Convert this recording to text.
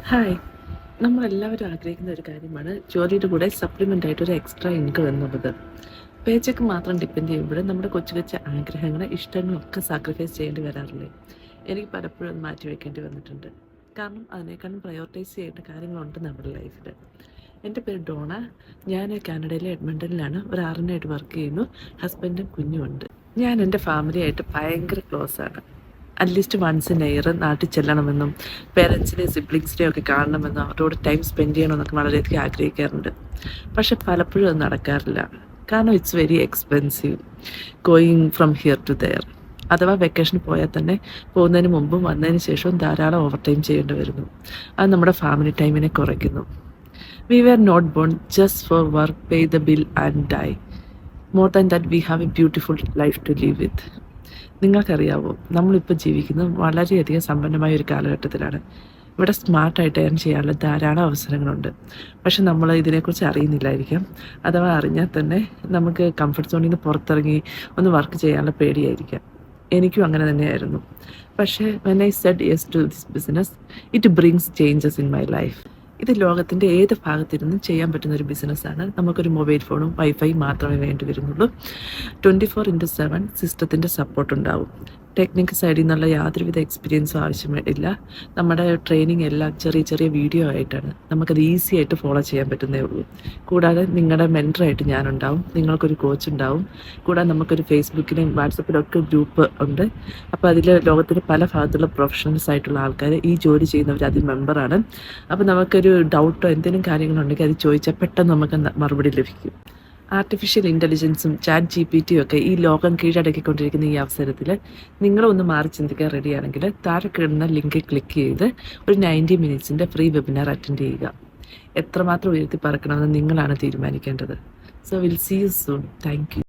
Hi. നമ്മളെല്ലാവരും ആഗ്രഹിക്കുന്ന ഒരു കാര്യമാണ് ജോലിയുടെ കൂടെ സപ്ലിമെൻ്റ് ആയിട്ട് ഒരു എക്സ്ട്രാ ഇൻകം എന്നുള്ളത്. പേ ചെക്ക് മാത്രം ഡിപ്പെൻഡ് ചെയ്യുമ്പോൾ നമ്മുടെ കൊച്ചു കൊച്ചു ആഗ്രഹങ്ങളും ഇഷ്ടങ്ങളൊക്കെ സാക്രിഫൈസ് ചെയ്യേണ്ടി വരാറില്ലേ? എനിക്ക് പലപ്പോഴും അത് മാറ്റി വയ്ക്കേണ്ടി വന്നിട്ടുണ്ട്. കാരണം അതിനേക്കാളും പ്രയോറിറ്റൈസ് ചെയ്യേണ്ട കാര്യങ്ങളുണ്ട് നമ്മുടെ ലൈഫിൽ. എൻ്റെ പേര് ഡോണ. ഞാൻ കാനഡയിലെ എഡ്മണ്ടനിലാണ് ഒരു ആറിനായിട്ട് വർക്ക് ചെയ്യുന്നു. ഹസ്ബൻഡും കുഞ്ഞുമുണ്ട്. ഞാൻ എൻ്റെ ഫാമിലിയായിട്ട് ഭയങ്കര ക്ലോസ് ആണ്. അറ്റ്ലീസ്റ്റ് വൺസ് ഇൻ എയർ നാട്ടിൽ ചെല്ലണമെന്നും പേരൻസിനെയും സിബ്ലിങ്സിനെയും ഒക്കെ കാണണമെന്നും അവരോട് ടൈം സ്പെൻഡ് ചെയ്യണമെന്നൊക്കെ വളരെയധികം ആഗ്രഹിക്കാറുണ്ട്. പക്ഷെ പലപ്പോഴും അത് നടക്കാറില്ല. കാരണം it's very expensive going from here to there. അഥവാ വെക്കേഷന് പോയാൽ തന്നെ പോകുന്നതിന് മുമ്പും വന്നതിന് ശേഷവും ധാരാളം ഓവർ ടൈം ചെയ്യേണ്ടി വരുന്നു. അത് നമ്മുടെ ഫാമിലി ടൈമിനെ കുറയ്ക്കുന്നു. We were not born just for work, pay the bill and die. More than that we have a beautiful life to live with. നിങ്ങൾക്കറിയാവോ, നമ്മളിപ്പോൾ ജീവിക്കുന്നത് വളരെയധികം സമ്പന്നമായ ഒരു കാലഘട്ടത്തിലാണ്. ഇവിടെ സ്മാർട്ടായിട്ട് ഏൺ ചെയ്യാനുള്ള ധാരാളം അവസരങ്ങളുണ്ട്. പക്ഷെ നമ്മൾ ഇതിനെക്കുറിച്ച് അറിയുന്നില്ലായിരിക്കാം. അഥവാ അറിഞ്ഞാൽ തന്നെ നമുക്ക് കംഫർട്ട് സോണിൽ നിന്ന് പുറത്തിറങ്ങി ഒന്ന് വർക്ക് ചെയ്യാനുള്ള പേടിയായിരിക്കാം. എനിക്കും അങ്ങനെ തന്നെയായിരുന്നു. പക്ഷേ when I said yes to this business, it brings changes in my life. ഇത് ലോകത്തിൻ്റെ ഏത് ഭാഗത്തിരുന്നും ചെയ്യാൻ പറ്റുന്ന ഒരു ബിസിനസ്സാണ്. നമുക്കൊരു മൊബൈൽ ഫോണും വൈഫൈ മാത്രമേ വേണ്ടി വരുന്നുള്ളൂ. 24/7 സിസ്റ്റത്തിൻ്റെ സപ്പോർട്ട് ഉണ്ടാവും. ടെക്നിക്കൽ സൈഡിൽ നിന്നുള്ള യാതൊരുവിധ എക്സ്പീരിയൻസും ആവശ്യമില്ല. നമ്മുടെ ട്രെയിനിങ് എല്ലാം ചെറിയ ചെറിയ വീഡിയോ ആയിട്ടാണ്. നമുക്കത് ഈസി ആയിട്ട് ഫോളോ ചെയ്യാൻ പറ്റുന്നേ ഉള്ളൂ. കൂടാതെ നിങ്ങളുടെ മെൻറ്ററായിട്ട് ഞാനുണ്ടാവും, നിങ്ങൾക്കൊരു കോച്ച് ഉണ്ടാവും. കൂടാതെ നമുക്കൊരു ഫേസ്ബുക്കിലും വാട്സപ്പിലും ഒക്കെ ഗ്രൂപ്പ് ഉണ്ട്. അപ്പോൾ അതിൽ ലോകത്തിൻ്റെ പല ഭാഗത്തുള്ള പ്രൊഫഷണൽസ് ആയിട്ടുള്ള ആൾക്കാർ, ഈ ജോലി ചെയ്യുന്നവർ അതിൽ മെമ്പറാണ്. അപ്പോൾ നമുക്കൊരു ഡൗട്ടോ എന്തെങ്കിലും കാര്യങ്ങളുണ്ടെങ്കിൽ അത് ചോദിച്ചാൽ പെട്ടെന്ന് നമുക്ക് മറുപടി ലഭിക്കും. ആർട്ടിഫിഷ്യൽ ഇൻ്റലിജൻസും ChatGPT ഒക്കെ ഈ ലോകം കീഴടക്കിക്കൊണ്ടിരിക്കുന്ന ഈ അവസരത്തിൽ നിങ്ങളൊന്ന് മാറി ചിന്തിക്കാൻ റെഡിയാണെങ്കിൽ താഴെ കിടന്ന ലിങ്ക് ക്ലിക്ക് ചെയ്ത് ഒരു 90 മിനിറ്റ്സിൻ്റെ ഫ്രീ വെബിനാർ അറ്റൻഡ് ചെയ്യുക. എത്രമാത്രം ഉയർത്തി പറക്കണമെന്ന് നിങ്ങളാണ് തീരുമാനിക്കേണ്ടത്. So will see you soon. Thank U.